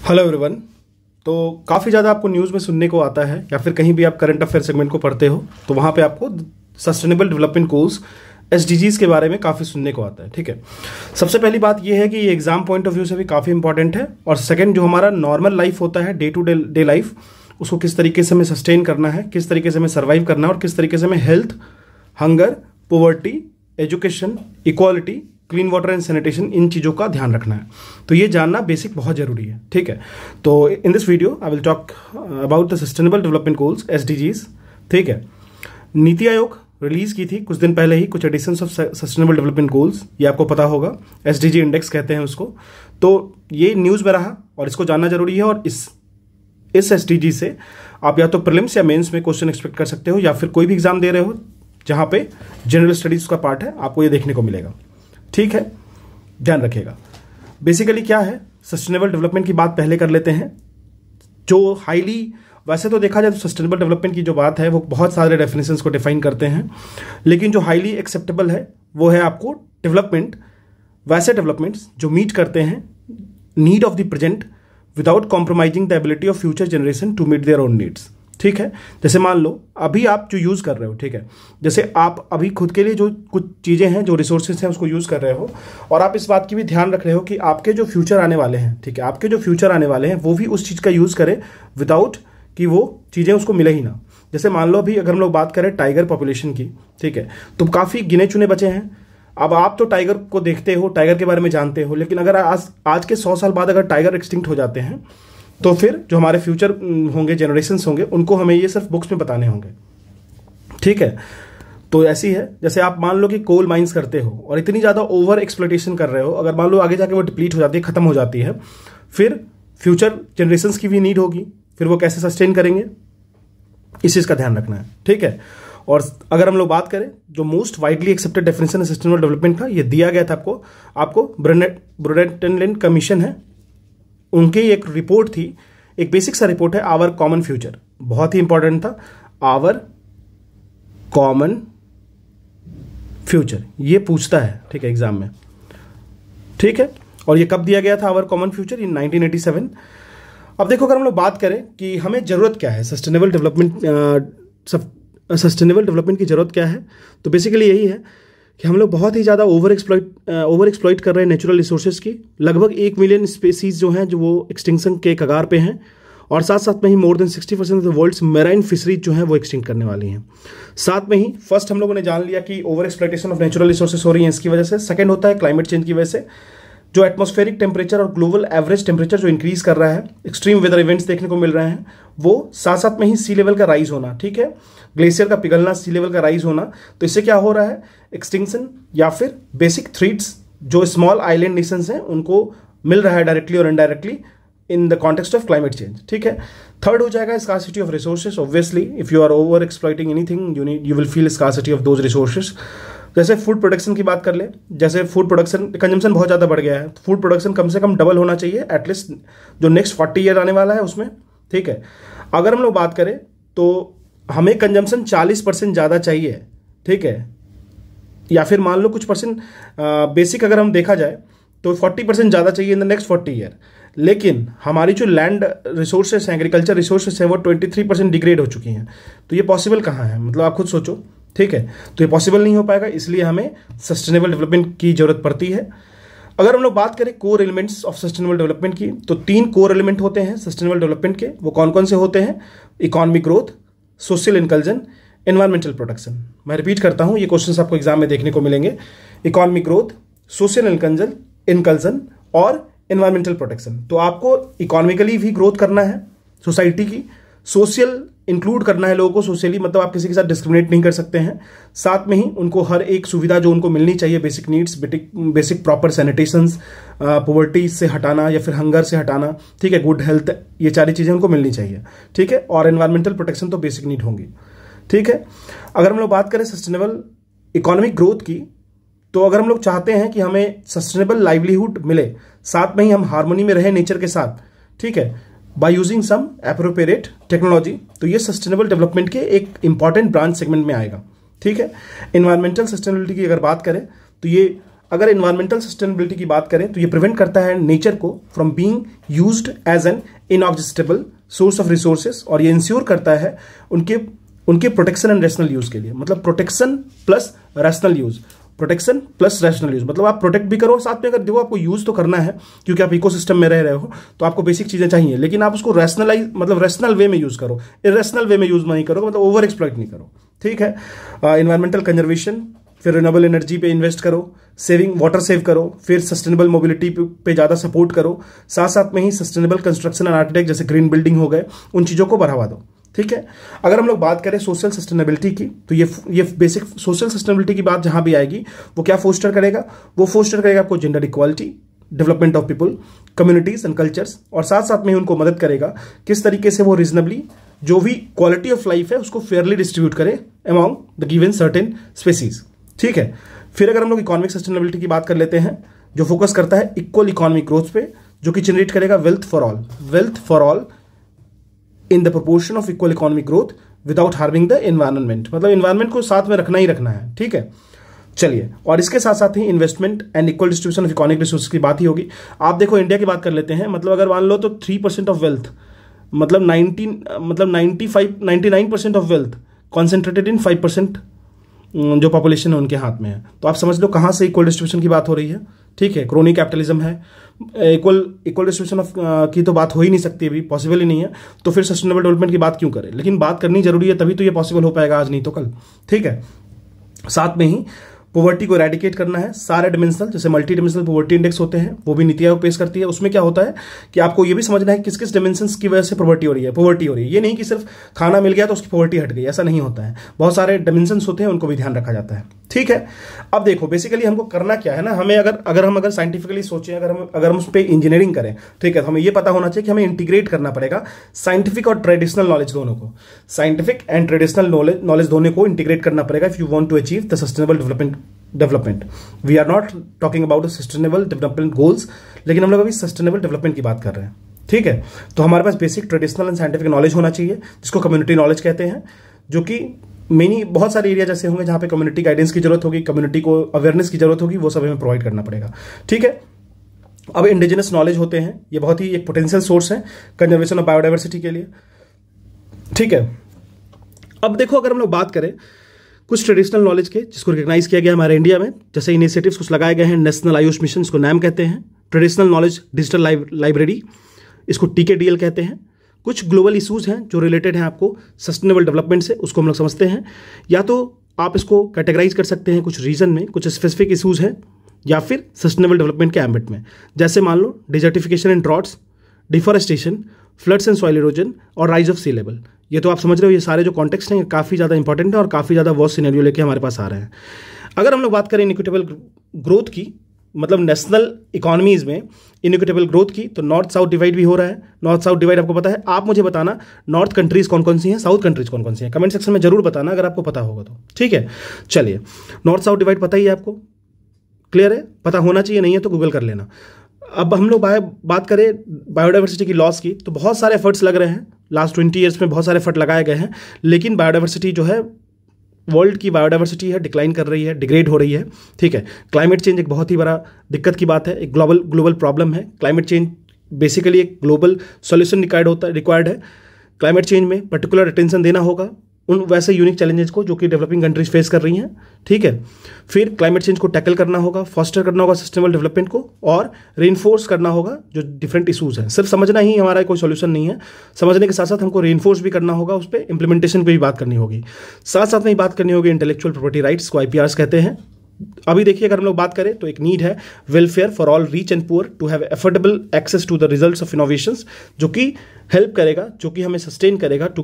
Hello everyone. तो काफ़ी ज़्यादा आपको न्यूज़ में सुनने को आता है या फिर कहीं भी आप करंट अफेयर सेगमेंट को पढ़ते हो तो वहाँ पे आपको सस्टेनेबल डेवलपमेंट गोल्स एसडीजीज के बारे में काफ़ी सुनने को आता है। ठीक है, सबसे पहली बात ये है कि ये एग्जाम पॉइंट ऑफ व्यू से भी काफ़ी इंपॉर्टेंट है और सेकंड जो हमारा नॉर्मल लाइफ होता है, डे टू डे लाइफ, उसको किस तरीके से हमें सस्टेन करना है, किस तरीके से हमें सर्वाइव करना है और किस तरीके से हमें health, hunger, poverty, education, equality, clean water and sanitation, इन चीज़ों का ध्यान रखना है। तो ये जानना बेसिक बहुत ज़रूरी है। ठीक है, तो in this video I will talk about the sustainable development goals SDGs. ठीक है, नीति आयोग रिलीज की थी कुछ दिन पहले ही कुछ editions of sustainable development goals, ये आपको पता होगा, एसडीजी इंडेक्स कहते हैं उसको। तो ये न्यूज़ में रहा और इसको जानना जरूरी है और इस एसडीजी से आप या तो प्रीलिम्स या मेंस में क्वेश्चन एक्सपेक्ट कर सकते हो या फिर कोई भी एग्जाम दे रहे हो जहाँ पे जनरल स्टडीज का पार्ट है, आपको ये देखने को मिलेगा। ठीक है, ध्यान रखिएगा। बेसिकली क्या है, सस्टेनेबल डेवलपमेंट की बात पहले कर लेते हैं। जो हाईली, वैसे तो देखा जाए तो सस्टेनेबल डेवलपमेंट की जो बात है वो बहुत सारे डेफिनेशंस को डिफाइन करते हैं, लेकिन जो हाईली एक्सेप्टेबल है वो है आपको डेवलपमेंट, वैसे डेवलपमेंट्स जो मीट करते हैं need of the present without compromising the ability of future generation to meet their own needs. ठीक है, जैसे मान लो अभी आप जो यूज़ कर रहे हो, ठीक है, जैसे आप अभी खुद के लिए जो कुछ चीज़ें हैं, जो रिसोर्सेज हैं, उसको यूज़ कर रहे हो और आप इस बात की भी ध्यान रख रहे हो कि आपके जो फ्यूचर आने वाले हैं, ठीक है, आपके जो फ्यूचर आने वाले हैं वो भी उस चीज़ का यूज़ करें विदाउट कि वो चीज़ें उसको मिले ही ना। जैसे मान लो अभी अगर हम लोग बात करें टाइगर पॉपुलेशन की, ठीक है, तो काफ़ी गिने चुने बचे हैं। अब आप तो टाइगर को देखते हो, टाइगर के बारे में जानते हो, लेकिन अगर आज के 100 साल बाद अगर टाइगर एक्सटिंक्ट हो जाते हैं तो फिर जो हमारे फ्यूचर होंगे, जनरेशंस होंगे, उनको हमें ये सिर्फ बुक्स में बताने होंगे। ठीक है, तो ऐसी है जैसे आप मान लो कि कोल माइंस करते हो और इतनी ज़्यादा ओवर एक्सप्लॉइटेशन कर रहे हो, अगर मान लो आगे जाके वो डिप्लीट हो जाती है, खत्म हो जाती है, फिर फ्यूचर जनरेशंस की भी नीड होगी, फिर वो कैसे सस्टेन करेंगे, इस चीज़ का ध्यान रखना है। ठीक है, और अगर हम लोग बात करें जो मोस्ट वाइडली एक्सेप्टेड डेफिनेशन है सस्टेनेबल डेवलपमेंट का, ये दिया गया था आपको ब्रुनेट कमीशन है, उनकी एक रिपोर्ट थी, एक बेसिक सा रिपोर्ट है, आवर कॉमन फ्यूचर, बहुत ही इंपॉर्टेंट था, आवर कॉमन फ्यूचर, ये पूछता है, ठीक है, एग्जाम में। ठीक है, और ये कब दिया गया था आवर कॉमन फ्यूचर? इन 1987। अब देखो, अगर हम लोग बात करें कि हमें जरूरत क्या है, सस्टेनेबल डेवलपमेंट की जरूरत क्या है, तो बेसिकली यही है कि हम लोग बहुत ही ज़्यादा ओवर एक्सप्लॉइट कर रहे हैं नेचुरल रिसोर्सेज की। लगभग 1 मिलियन स्पीसीज जो हैं जो वो एक्सटिंक्शन के कगार पे हैं और साथ साथ में ही more than 60% of the world's marine fisheries जो हैं वो एक्सटिंक्ट करने वाली हैं। साथ में ही फर्स्ट हम लोगों ने जान लिया कि over exploitation of natural resources हो रही है इसकी वजह से। सेकेंड होता है क्लाइमेट चेंज की वजह से, जो एटमॉस्फेरिक टेम्परेचर और ग्लोबल एवरेज टेम्परेचर जो इंक्रीज कर रहा है, एक्सट्रीम वेदर इवेंट्स देखने को मिल रहे हैं, वो साथ साथ में ही सी लेवल का राइज होना, ठीक है, ग्लेशियर का पिघलना, सी लेवल का राइज होना। तो इससे क्या हो रहा है, एक्सटिंक्शन या फिर बेसिक थ्रेट्स जो स्मॉल आइलैंड नेशंस हैं उनको मिल रहा है डायरेक्टली और indirectly in the context of climate change. ठीक है, थर्ड हो जाएगा scarcity of resources. Obviously if you are over exploiting anything you will feel scarcity of those resources. जैसे फूड प्रोडक्शन की बात कर ले, जैसे फूड प्रोडक्शन कंजम्पशन बहुत ज़्यादा बढ़ गया है, फूड प्रोडक्शन कम से कम डबल होना चाहिए एटलीस्ट जो नेक्स्ट 40 ईयर आने वाला है उसमें। ठीक है, अगर हम लोग बात करें तो हमें कंजम्पशन 40% ज़्यादा चाहिए, ठीक है, या फिर मान लो कुछ परसेंट बेसिक अगर हम देखा जाए तो 40% ज़्यादा चाहिए इन द नेक्स्ट 40 ईयर, लेकिन हमारी जो लैंड रिसोर्सेस हैं, एग्रीकल्चर रिसोर्सेस हैं, वो 23% डिग्रेड हो चुकी हैं। तो ये पॉसिबल कहाँ है, मतलब आप खुद सोचो। ठीक है, तो ये पॉसिबल नहीं हो पाएगा, इसलिए हमें सस्टेनेबल डेवलपमेंट की जरूरत पड़ती है। अगर हम लोग बात करें core elements of sustainable development की, तो 3 कोर एलिमेंट होते हैं सस्टेनेबल डेवलपमेंट के। वो कौन कौन से होते हैं? Economic growth, social inclusion, environmental protection. मैं रिपीट करता हूं, ये क्वेश्चंस आपको एग्जाम में देखने को मिलेंगे। इकोनॉमिक ग्रोथ, सोशल इंक्लूजन और एनवायरमेंटल प्रोटेक्शन। तो आपको इकोनॉमिकली भी ग्रोथ करना है सोसाइटी की, सोशल इंक्लूड करना है लोगों को सोशली, मतलब आप किसी के साथ डिस्क्रिमिनेट नहीं कर सकते हैं, साथ में ही उनको हर एक सुविधा जो उनको मिलनी चाहिए, basic needs, basic proper sanitations, poverty से हटाना या फिर हंगर से हटाना, ठीक है, गुड हेल्थ, ये सारी चीज़ें उनको मिलनी चाहिए। ठीक है, और एनवायरमेंटल प्रोटेक्शन तो बेसिक नीड होंगी। ठीक है, अगर हम लोग बात करें सस्टेनेबल इकोनॉमिक ग्रोथ की, तो अगर हम लोग चाहते हैं कि हमें सस्टेनेबल लाइवलीहुड मिले, साथ में ही हम हार्मोनी में रहें नेचर के साथ, ठीक है, by using some appropriate technology, तो ये सस्टेनेबल डेवलपमेंट के एक इंपॉर्टेंट ब्रांच सेगमेंट में आएगा। ठीक है, एनवायरमेंटल सस्टेनेबिलिटी की अगर बात करें तो ये अगर इन्वायरमेंटल सस्टेनेबिलिटी की बात करें तो ये प्रिवेंट करता है नेचर को from being used as an inexhaustible source of resources, और ये इंश्योर करता है उनके प्रोटेक्शन एंड रैशनल यूज के लिए। मतलब protection plus rational use, protection plus rational use, मतलब आप प्रोटेक्ट भी करो, साथ में अगर देखो आपको यूज तो करना है क्योंकि आप इकोसिस्टम में रह रहे हो तो आपको बेसिक चीजें चाहिए, लेकिन आप उसको रैशनलाइज मतलब रैशनल वे में यूज करो, इरेशनल वे में यूज नहीं करो, मतलब ओवर एक्सप्लॉइट नहीं करो। ठीक है, इन्वायरमेंटल कंजर्वेशन, फिर रिन्यूएबल एनर्जी पे इन्वेस्ट करो, सेविंग वाटर सेव करो, फिर सस्टेनेबल मोबिलिटी पे ज़्यादा सपोर्ट करो, साथ साथ में ही सस्टेनेबल कंस्ट्रक्शन एंड आर्किटेक्ट जैसे ग्रीन बिल्डिंग हो गए, उन चीज़ों को बढ़ावा दो। ठीक है, अगर हम लोग बात करें सोशल सस्टेनेबिलिटी की तो ये बेसिक सोशल सस्टेनेबिलिटी की बात जहां भी आएगी वो क्या फोस्टर करेगा, वो फोस्टर करेगा आपको gender equality, development of people, communities and cultures, और साथ साथ में उनको मदद करेगा किस तरीके से वो रीजनेबली जो भी क्वालिटी ऑफ लाइफ है उसको फेयरली डिस्ट्रीब्यूट करे among the given certain species. ठीक है, फिर अगर हम लोग इकोनॉमिक सस्टेनेबिलिटी की बात कर लेते हैं जो फोकस करता है इक्वल इकोनॉमिक ग्रोथ पे, जो कि जनरेट करेगा wealth for all in the proportion of equal economic growth without harming the environment, मतलब एनवायरनमेंट को साथ में रखना ही रखना है। ठीक है, चलिए, और इसके साथ साथ ही investment and equal distribution of economic resource की बात ही होगी। आप देखो इंडिया की बात कर लेते हैं, मतलब अगर मान लो तो 3% ऑफ वेल्थ, मतलब 99% ऑफ वेल्थ कॉन्सेंट्रेटेड इन 5% जो पॉपुलेशन है उनके हाथ में है। तो आप समझ लो कहाँ से इक्वल डिस्ट्रीब्यूशन की बात हो रही है। ठीक है, क्रोनी कैपिटलिज्म है, इक्वल डिस्ट्रीब्यूशन ऑफ की तो बात हो ही नहीं सकती, अभी पॉसिबल ही नहीं है, तो फिर सस्टेनेबल डेवलपमेंट की बात क्यों करें, लेकिन बात करनी जरूरी है, तभी तो ये पॉसिबल हो पाएगा, आज नहीं तो कल। ठीक है, साथ में ही पॉवर्टी को एरेडिकेट करना है, सारे डिमेंशनल जैसे मल्टी डिमेंशनल पॉवर्टी इंडेक्स होते हैं वो भी नीति आयोग पेश करती है। उसमें क्या होता है कि आपको ये भी समझना है किस किस डिमेंशंस की वजह से पॉवर्टी हो रही है। ये नहीं कि सिर्फ खाना मिल गया तो उसकी पॉवर्टी हट गई, ऐसा नहीं होता है, बहुत सारे डिमेंशंस होते हैं, उनको भी ध्यान रखा जाता है। ठीक है, अब देखो बेसिकली हमको करना क्या है ना, हमें अगर हम साइंटिफिकली सोचें, अगर हम उस पर इंजीनियरिंग करें, ठीक है, तो हमें ये पता होना चाहिए कि हमें इंटीग्रेट करना पड़ेगा साइंटिफिक और ट्रेडिशनल नॉलेज दोनों को, साइंटिफिक एंड ट्रेडिशनल नॉलेज दोनों को इंटीग्रेट करना पड़ेगा if you want to achieve the sustainable development. We are not talking about sustainable development goals, लेकिन हम लोग अभी सस्टेनेबल डेवलपमेंट की बात कर रहे हैं। ठीक है, तो हमारे पास basic traditional and scientific knowledge होना चाहिए, जिसको कम्युनिटी नॉलेज कहते हैं, जो कि मेनी बहुत सारे एरिया जैसे होंगे जहां पे कम्युनिटी गाइडेंस की जरूरत होगी, कम्युनिटी को अवेयरनेस की जरूरत होगी, वो सब हमें प्रोवाइड करना पड़ेगा। ठीक है, अब इंडिजिनस नॉलेज होते हैं, ये बहुत ही एक पोटेंशियल सोर्स है कंजर्वेशन ऑफ बायोडाइवर्सिटी के लिए। ठीक है, अब देखो अगर हम लोग बात करें कुछ ट्रेडिशनल नॉलेज के जिसको रिकग्नाइज किया गया हमारे इंडिया में, जैसे इनिशिएटिव्स कुछ लगाए गए हैं, नेशनल आयुष मिशन इसको नैम कहते हैं, ट्रेडिशनल नॉलेज डिजिटल लाइब्रेरी इसको TKDL कहते हैं। कुछ ग्लोबल इशूज हैं जो रिलेटेड हैं आपको सस्टेनेबल डेवलपमेंट से, उसको हम लोग समझते हैं, या तो आप इसको कैटेगराइज कर सकते हैं कुछ रीजन में, कुछ स्पेसिफिक इशूज हैं, या फिर सस्टेनेबल डेवलपमेंट के एम्बिट में, जैसे मान लो desertification and droughts, deforestation, floods and soil erosion और राइज ऑफ सी लेवल। ये तो आप समझ रहे हो, ये सारे जो कॉन्टेक्स्ट हैं काफ़ी ज़्यादा इंपॉर्टेंट है और काफ़ी ज़्यादा वर्स्ट सिनेरियो लेके हमारे पास आ रहे हैं। अगर हम लोग बात करें इनइक्विटेबल ग्रोथ की, मतलब नेशनल इकोनॉमीज में इनइक्विटेबल ग्रोथ की, तो नॉर्थ साउथ डिवाइड भी हो रहा है। नॉर्थ साउथ डिवाइड आपको पता है, आप मुझे बताना नॉर्थ कंट्रीज कौन कौन सी हैं, साउथ कंट्रीज कौन कौन सी हैं, कमेंट सेक्शन में जरूर बताना अगर आपको पता होगा तो। ठीक है, चलिए, नॉर्थ साउथ डिवाइड पता ही है आपको, क्लियर है, पता होना चाहिए, नहीं है तो गूगल कर लेना। अब हम लोग बात करें बायोडाइवर्सिटी की लॉस की, तो बहुत सारे एफर्ट्स लग रहे हैं, लास्ट 20 ईयर्स में बहुत सारे एफर्ट लगाए गए हैं, लेकिन बायोडाइवर्सिटी जो है, वर्ल्ड की बायोडाइवर्सिटी है, डिक्लाइन कर रही है, डिग्रेड हो रही है। ठीक है, क्लाइमेट चेंज एक बहुत ही बड़ा दिक्कत की बात है, एक ग्लोबल प्रॉब्लम है। क्लाइमेट चेंज बेसिकली एक ग्लोबल सॉल्यूशन रिक्वायर्ड है। क्लाइमेट चेंज में पर्टिकुलर अटेंशन देना होगा उन वैसे यूनिक चैलेंजेस को जो कि डेवलपिंग कंट्रीज फेस कर रही हैं। ठीक है, फिर क्लाइमेट चेंज को टैकल करना होगा, फॉस्टर करना होगा सस्टेनेबल डेवलपमेंट को, और रेनफोर्स करना होगा जो डिफरेंट इशूज हैं। सिर्फ समझना ही हमारा कोई सॉल्यूशन नहीं है, समझने के साथ साथ हमको रेनफोर्स भी करना होगा, उस पर इंप्लीमेंटेशन पे भी बात करनी होगी। साथ साथ में बात करनी होगी इंटेलेक्चुअल प्रॉपर्टी राइट्स को, IPRs कहते हैं। अभी देखिए अगर हम लोग बात करें तो एक नीड है welfare for all rich and poor to have affordable access to the results of innovations, जो कि हेल्प करेगा, जो कि हमें सस्टेन करेगा to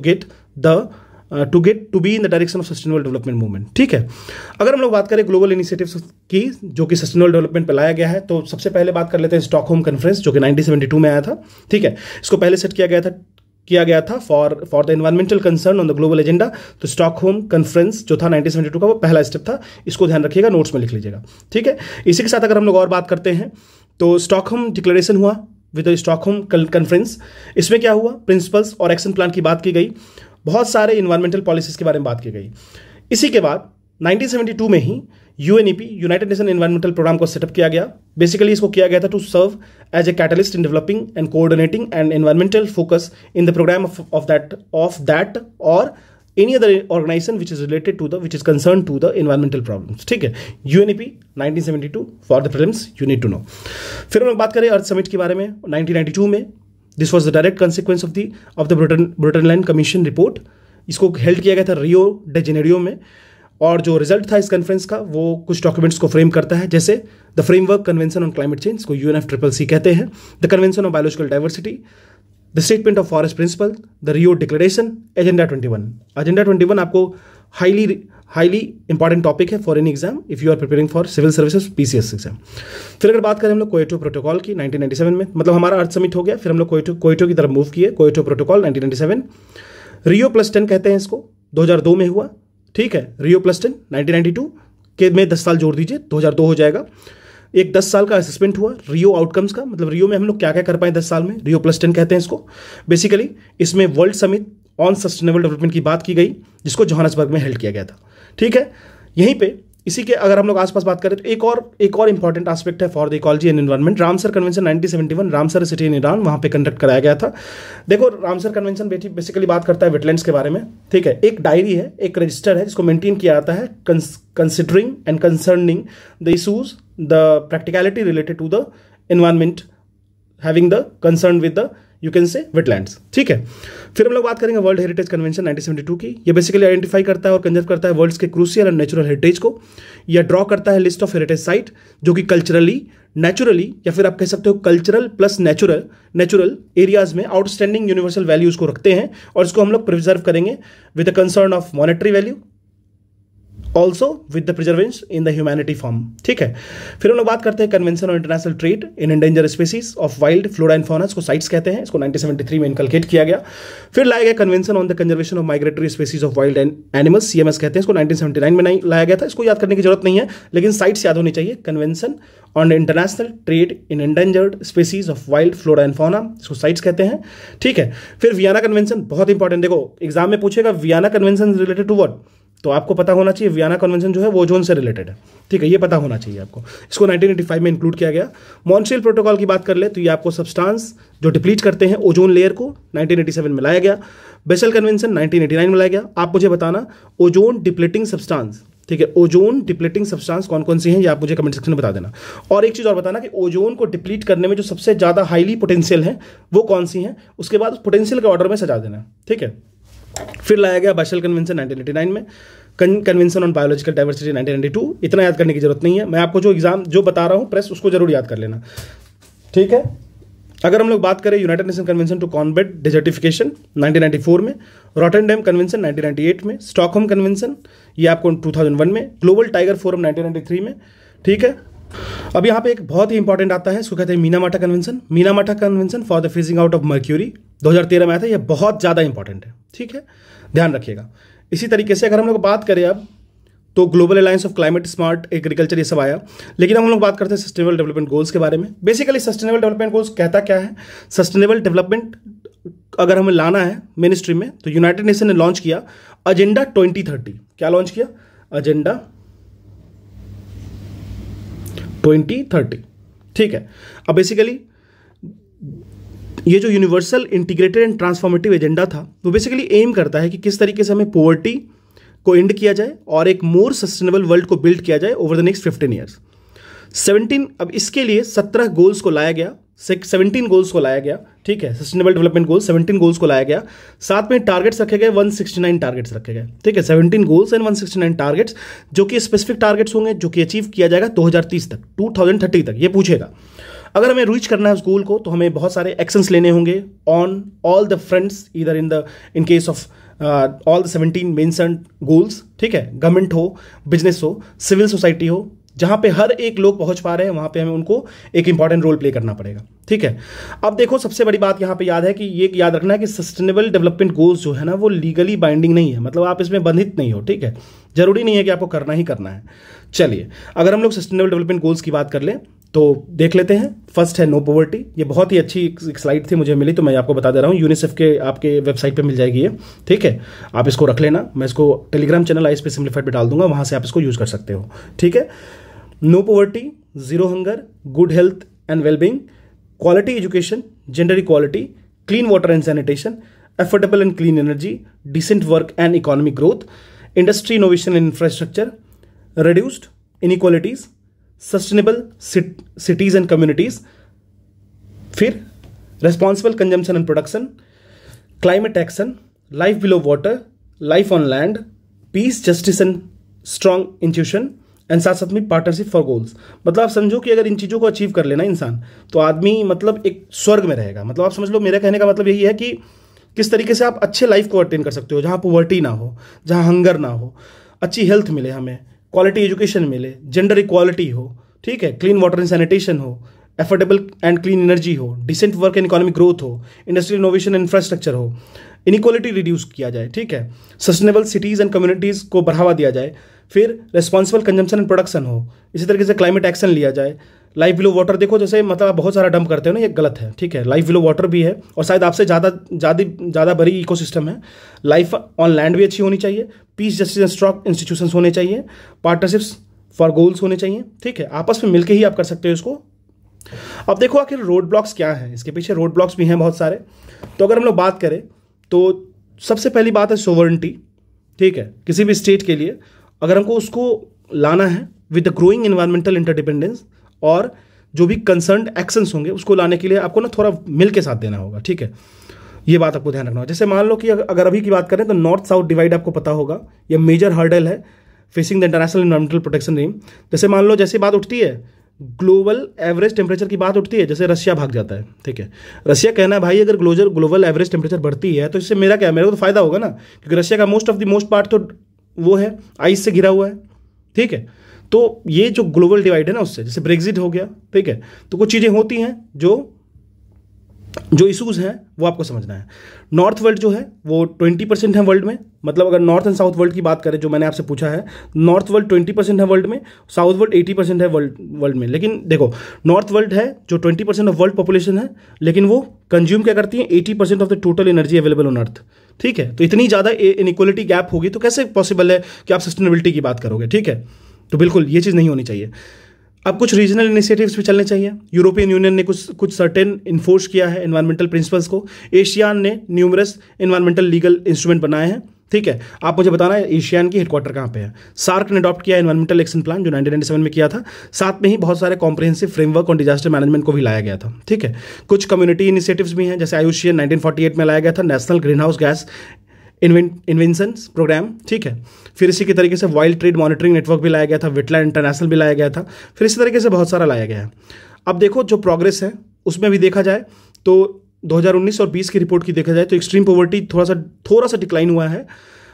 be in the direction of sustainable development movement. ठीक है, अगर हम लोग बात करें ग्लोबल इनिशिएटिव्स की जो कि सस्टेनेबल डेवलपमेंट पे लाया गया है, तो सबसे पहले बात कर लेते हैं स्टॉकहोम कॉन्फ्रेंस जो कि 1972 में आया था। ठीक है, इसको पहले सेट किया गया था for the environmental concern on the global agenda. तो स्टॉकहोम कॉन्फ्रेंस जो था 1972 का, वो पहला स्टेप था, इसको ध्यान रखिएगा, नोट्स में लिख लीजिएगा। ठीक है, इसी के साथ अगर हम लोग और बात करते हैं तो स्टॉकहोम डिक्लेरेशन हुआ विद द स्टॉकहोम कॉन्फ्रेंस। इसमें क्या हुआ, प्रिंसिपल्स और एक्शन प्लान की बात की गई, बहुत सारे इन्वायरमेंटल पॉलिसीज के बारे में बात की गई। इसी के बाद 1972 में ही UNEP, United Nation environmental programme को सेटअप किया गया। बेसिकली इसको किया गया था to serve as a catalyst in developing and coordinating and environmental focus in the programme of that और any other organisation which is related to the which is concern to the environmental problems. ठीक है, UNEP 1972 for the prelims you need to know. फिर हम लोग बात करें अर्थ summit के बारे में 1992 में। This was the direct consequence of the Brundtland commission report. इसको हेल्ड किया गया था रियो डे जेनेरियो में, और जो रिजल्ट था इस कॉन्फ्रेंस का वो कुछ डॉक्यूमेंट्स को फ्रेम करता है, जैसे the framework convention on climate change को UNFCCC कहते हैं, the convention on biological diversity, the statement of forest principle, the Rio declaration, agenda 21। Agenda 21 आपको हाईली इंपॉर्टेंट टॉपिक है for any exam if you are preparing for civil services PCS exam. फिर अगर बात करें हम लोग क्योटो प्रोटोकॉल की 1997 में, मतलब हमारा अर्थ समिट हो गया, फिर हम लोग क्योटो की तरफ मूव किए। क्योटो प्रोटोकॉल 1997, रियो +10 कहते हैं इसको, 2002 में हुआ। ठीक है, रियो +10 1992 के में 10 साल जोड़ दीजिए, 2002 हो जाएगा। एक 10 साल का असेसमेंट हुआ रियो आउटकम्स का, मतलब रियो में हम लोग क्या क्या कर पाए 10 साल में, रियो +10 कहते हैं इसको। बेसिकली इसमें world summit on sustainable development की बात की गई, जिसको जोहान्सबर्ग में हेल्ड किया गया था। ठीक है, यहीं पे इसी के अगर हम लोग आसपास बात करें तो एक और इंपॉर्टेंट एस्पेक्ट है for the ecology and environment, Ramsar convention 1971, Ramsar city in Iran, वहां पे कंडक्ट कराया गया था। देखो रामसर कन्वेंशन बेसिकली बात करता है वेटलैंड्स के बारे में। ठीक है, एक डायरी है, एक रजिस्टर है जिसको मेंटेन किया जाता है considering and concerning the issues, the practicality related to the environment having the concern with the you can say wetlands. ठीक है, फिर हम लोग बात करेंगे वर्ल्ड हेरिटेज कन्वेंशन 1972 की। ये बेसिकली आइडेंटिफाई करता है और कंजर्व करता है वर्ल्ड्स के क्रूशियल एंड नेचुरल हेरिटेज को। यह ड्रॉ करता है लिस्ट ऑफ हेरिटेज साइट जो कि कल्चरली, नेचुरली या फिर आप कह सकते हो कल्चरल प्लस नेचुरल एरियाज में आउटस्टैंडिंग यूनिवर्सल वैल्यूज को रखते हैं, और इसको हम लोग प्रिजर्व करेंगे with the concern of monetary value, also with the preservance in the humanity form. ठीक है, फिर हम लोग बात करते हैं convention on international trade in endanger species of wild flora and fauna, इसको साइट्स कहते हैं, इसको 1973 में इनकलकेट किया गया। फिर लाया गया convention on the conservation of migratory species of wild animals, CMS कहते हैं, इसको 1979 में लाया गया था। इसको याद करने की जरूरत नहीं है, लेकिन साइट्स याद होनी चाहिए। Convention on international trade in endangered species of wild flora and fauna, इसको साइट्स कहते हैं। ठीक है, फिर वियना कन्वेंशन बहुत इंपॉर्टेंट, देखो एग्जाम में पूछेगा Vienna convention related to what, तो आपको पता होना चाहिए वियना कन्वेंशन जो है वो ओजोन से रिलेटेड है। ठीक है, ये पता होना चाहिए आपको। इसको 1985 में इंक्लूड किया गया। मॉन्ट्रियल प्रोटोकॉल की बात कर ले तो ये आपको सब्सटेंस जो डिप्लीट करते हैं ओजोन लेयर को 1987 में लाया गया। बेसल कन्वेंशन 1989 में लाया गया। आप मुझे बताना ओजोन डिप्लीटिंग सब्सटेंस, ठीक है, ओजोन डिप्लीटिंग सब्सटेंस कौन कौन सी हैं ये आप मुझे कमेंट सेक्शन में बता देना। और एक चीज़ और बताना कि ओजोन को डिप्लीट करने में जो सबसे ज़्यादा हाईली पोटेंशियल है वो कौन सी हैं, उसके बाद पोटेंशियल के ऑर्डर में सजा देना। ठीक है, फिर लाया गया बेसल कन्वेंशन 1989 में, कन्वेंशन ऑन बायोलॉजिकल डाइवर्सिटी 1992। इतना याद करने की जरूरत नहीं है, मैं आपको जो एग्जाम जो बता रहा हूँ प्रेस उसको जरूर याद कर लेना। ठीक है, अगर हम लोग बात करें United Nation convention to combat desertification 1994 में, रॉटरडैम कन्वेंशन 1998 में, स्टॉकहोम कन्वेंशन ये आपको 2001 में, ग्लोबल टाइगर फोरम 1993 में। ठीक है, अब यहाँ पे एक बहुत ही इंपॉर्टेंट आता है, इसको कहते हैं Minamata convention. Minamata convention for the freezing out of mercury 2013 में आया था। ये बहुत ज़्यादा इंपॉर्टेंट है। ठीक है, ध्यान रखिएगा। इसी तरीके से अगर हम लोग बात करें अब तो global alliance of climate smart agriculture ये सब आया, लेकिन हम लोग बात करते हैं सस्टेनेबल डेवलपमेंट गोल्स के बारे में। बेसिकली सस्टेनेबल डेवलपमेंट गोल्स कहता क्या है, सस्टेनेबल डेवलपमेंट अगर हमें लाना है मेन स्ट्रीम में तो यूनाइटेड नेशन ने लॉन्च किया एजेंडा 2030। क्या लॉन्च किया? एजेंडा 2030। ठीक है, अब बेसिकली ये जो universal integrated and transformative agenda था वो बेसिकली एम करता है कि किस तरीके से हमें पॉवर्टी को एंड किया जाए और एक मोर सस्टेनेबल वर्ल्ड को बिल्ड किया जाए ओवर द नेक्स्ट 15 ईयर्स। 17 अब इसके लिए 17 गोल्स को लाया गया, 17 गोल्स को लाया गया। ठीक है, सस्टेनेबल डेवलपमेंट गोल्स 17 गोल्स को लाया गया। साथ में टारगेट्स रखे गए, 169 टारगेट्स रखे गए। ठीक है, 17 गोल्स एंड 169 टारगेट्स जो कि स्पेसिफिक टारगेट्स होंगे जो कि अचीव किया जाएगा 2030 तक, 2030 तक। ये पूछेगा अगर हमें रीच करना है उस गोल को तो हमें बहुत सारे एक्शंस लेने होंगे ऑन ऑल द फ्रंट्स, इधर in case of all the 17 mentioned goals. ठीक है, गवर्नमेंट हो, बिजनेस हो, सिविल सोसाइटी हो, जहां पे हर एक लोग पहुंच पा रहे हैं वहां पे हमें उनको एक इंपॉर्टेंट रोल प्ले करना पड़ेगा। ठीक है, अब देखो सबसे बड़ी बात यहां पे याद है कि ये याद रखना है कि सस्टेनेबल डेवलपमेंट गोल्स जो है ना वो लीगली बाइंडिंग नहीं है, मतलब आप इसमें बंधित नहीं हो। ठीक है, जरूरी नहीं है कि आपको करना ही करना है। चलिए, अगर हम लोग सस्टेनेबल डेवलपमेंट गोल्स की बात कर लें तो देख लेते हैं। फर्स्ट है नो पॉवर्टी। ये बहुत ही अच्छी एक स्लाइड थी, मुझे मिली तो मैं आपको बता दे रहा हूँ। यूनिसेफ के आपके वेबसाइट पे मिल जाएगी ये, ठीक है। आप इसको रख लेना, मैं इसको टेलीग्राम चैनल आईएसपी सिंप्लीफाइड पे डाल दूंगा, वहां से आप इसको यूज कर सकते हो, ठीक है। No poverty, zero hunger, good health and wellbeing, quality education, gender equality, clean water and sanitation, affordable and clean energy, decent work and economic growth, industry innovation and infrastructure, reduced inequalities, sustainable cities and communities, फिर responsible consumption and production, climate action, life below water, life on land, peace, justice and strong institution, and साथ साथ में partnership for goals. मतलब आप समझो कि अगर इन चीज़ों को अचीव कर लेना इंसान, तो आदमी मतलब एक स्वर्ग में रहेगा। मतलब आप समझ लो, मेरा कहने का मतलब यही है कि किस तरीके से आप अच्छे लाइफ को अटेन कर सकते हो, जहाँ पॉवर्टी ना हो, जहाँ हंगर ना हो, अच्छी हेल्थ मिले हमें, क्वालिटी एजुकेशन मिले, जेंडर इक्वालिटी हो, ठीक है, क्लीन वाटर एंड सैनिटेशन हो, अफोर्डेबल एंड क्लीन एनर्जी हो, decent work and economic growth हो, इंडस्ट्रियल इनोवेशन एंड इंफ्रास्ट्रक्चर हो, इनइक्वालिटी रिड्यूस किया जाए, ठीक है, सस्टेनेबल सिटीज़ एंड कम्युनिटीज़ को बढ़ावा दिया जाए, फिर रेस्पॉन्सिबल कंजम्पशन एंड प्रोडक्शन हो, इसी तरीके से क्लाइमेट एक्शन लिया जाए, लाइफ बिलो वाटर। देखो जैसे मतलब आप बहुत सारा डंप करते हो ना, ये गलत है, ठीक है। लाइफ बिलो वाटर भी है और शायद आपसे ज़्यादा बड़ी इकोसिस्टम है। लाइफ ऑन लैंड भी अच्छी होनी चाहिए, piece justice and strong institutions होने चाहिए, पार्टनरशिप्स फॉर गोल्स होने चाहिए, ठीक है। आपस में मिलकर ही आप कर सकते हो इसको। अब देखो आखिर रोड ब्लॉक्स क्या है, इसके पीछे रोड ब्लॉक्स भी हैं बहुत सारे। तो अगर हम लोग बात करें तो सबसे पहली बात है सोवरेंटी, ठीक है। किसी भी स्टेट के लिए अगर हमको उसको लाना है with the growing environmental interdependence, और जो भी कंसर्न्ड एक्शंस होंगे उसको लाने के लिए आपको ना थोड़ा मिल के साथ देना होगा, ठीक है। ये बात आपको ध्यान रखना होगा। जैसे मान लो कि अगर अभी की बात करें तो नॉर्थ साउथ डिवाइड आपको पता होगा, ये मेजर हर्डल है facing the international environmental protection regime. जैसे मान लो जैसे बात उठती है ग्लोबल एवरेज टेम्परेचर की बात उठती है, जैसे रशिया भाग जाता है, ठीक है। रशिया कहना है भाई अगर ग्लोबल एवरेज टेम्परेचर बढ़ती है तो इससे मेरा क्या, मेरे को तो फायदा होगा ना, क्योंकि रशिया का मोस्ट पार्ट तो वो है आइस से घिरा हुआ है, ठीक है। तो ये जो ग्लोबल डिवाइड है ना, उससे जैसे ब्रेक्जिट हो गया, ठीक है। तो कुछ चीज़ें होती हैं जो इशूज़ हैं वो आपको समझना है। नॉर्थ वर्ल्ड जो है वो 20% है वर्ल्ड में। मतलब अगर नॉर्थ एंड साउथ वर्ल्ड की बात करें, जो मैंने आपसे पूछा है, नॉर्थ वर्ल्ड 20% है वर्ल्ड में, साउथ वर्ल्ड 80% है वर्ल्ड में। लेकिन देखो नॉर्थ वर्ल्ड है जो 20% ऑफ वर्ल्ड पॉपुलेशन है, लेकिन वो कंज्यूम क्या करती है 80% of the total energy available on earth, ठीक है। तो इतनी ज़्यादा इनइक्वालिटी गैप होगी तो कैसे पॉसिबल है कि आप सस्टेनेबिलिटी की बात करोगे, ठीक है। तो बिल्कुल ये चीज़ नहीं होनी चाहिए। अब कुछ रीजनल इनिशिएटिव्स भी चलने चाहिए। यूरोपियन यूनियन ने कुछ सर्टेन इन्फोर्स किया है एनवायरमेंटल प्रिंसिपल्स को। एशियान ने न्यूमरस एनवायरमेंटल लीगल इंस्ट्रूमेंट बनाए हैं, ठीक है। आप मुझे बताना है एशियान की हेडक्वार्टर कहाँ पे है। सार्क ने अडॉप्ट किया एनवायरमेंटल एक्शन प्लान जो 1997 में किया था। साथ में ही बहुत सारे कॉम्प्रिहेंसिव फ्रेमवर्क और डिजास्टर मैनेजमेंट को भी लाया गया था, ठीक है। कुछ कम्युनिटी इनिशिएटिव्स भी हैं, जैसे आयुष्मान 1948 में लाया गया था national greenhouse gas inventions programme, ठीक है। फिर इसी के तरीके से वाइल्ड ट्रेड मॉनिटरिंग नेटवर्क भी लाया गया था, वेटलैंड इंटरनेशनल भी लाया गया था। फिर इसी तरीके से बहुत सारा लाया गया है। अब देखो जो प्रोग्रेस है उसमें भी देखा जाए तो 2019 और 20 की रिपोर्ट की देखा जाए तो एक्सट्रीम पॉवर्टी थोड़ा सा डिक्लाइन हुआ है।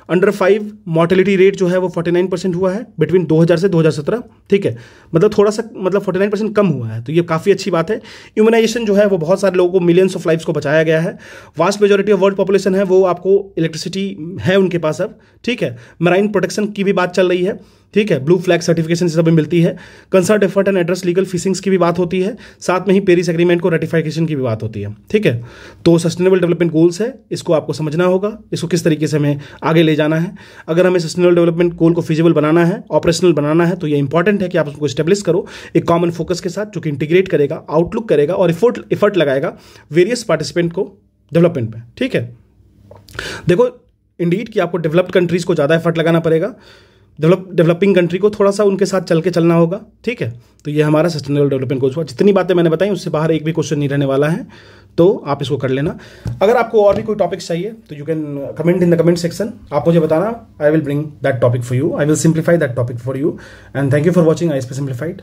अंडर 5 मॉर्टेलिटी रेट जो है वो 49% हुआ है बिटवीन 2000 से 2017, ठीक है। मतलब थोड़ा सा 49% कम हुआ है, तो ये काफ़ी अच्छी बात है। इम्यूनाइजेशन जो है वो बहुत सारे लोगों को, मिलियंस ऑफ लाइफ्स को बचाया गया है। Vast majority of world population है वो आपको इलेक्ट्रिसिटी है उनके पास अब, ठीक है। मराइन प्रोटेक्शन की भी बात चल रही है, ठीक है। ब्लू फ्लैग सर्टिफिकेशन से भी मिलती है। Concert effort and address legal fishings की भी बात होती है। साथ में ही पेरिस एग्रीमेंट को रेटिफिकेशन की भी बात होती है, ठीक है। तो सस्टेनेबल डेवलपमेंट गोल्स है, इसको आपको समझना होगा, इसको किस तरीके से हमें आगे ले जाना है। अगर हमें सस्टेनेबल डेवलपमेंट गोल को फिजिबल बनाना है, ऑपरेशनल बनाना है, तो ये इंपॉर्टेंट है कि आप उसको स्टेब्लिश करो एक कॉमन फोकस के साथ, जो कि इंटीग्रेट करेगा, आउटलुक करेगा और एफर्ट लगाएगा वेरियस पार्टिसिपेंट को डेवलपमेंट में, ठीक है। देखो इंडीड कि आपको डेवलप्ड कंट्रीज को ज़्यादा एफर्ट लगाना पड़ेगा, डेवलपिंग कंट्री को थोड़ा सा उनके साथ चल के चलना होगा, ठीक है। तो ये हमारा सस्टेनेबल डेवलपमेंट गोल्स हुआ। जितनी बातें मैंने बताई उससे बाहर एक भी क्वेश्चन नहीं रहने वाला है, तो आप इसको कर लेना। अगर आपको और भी कोई टॉपिक्स चाहिए तो you can comment in the comment section, आप मुझे बताना, I will bring that topic for you, I will simplify that topic for you. And thank you for watching ISP simplified.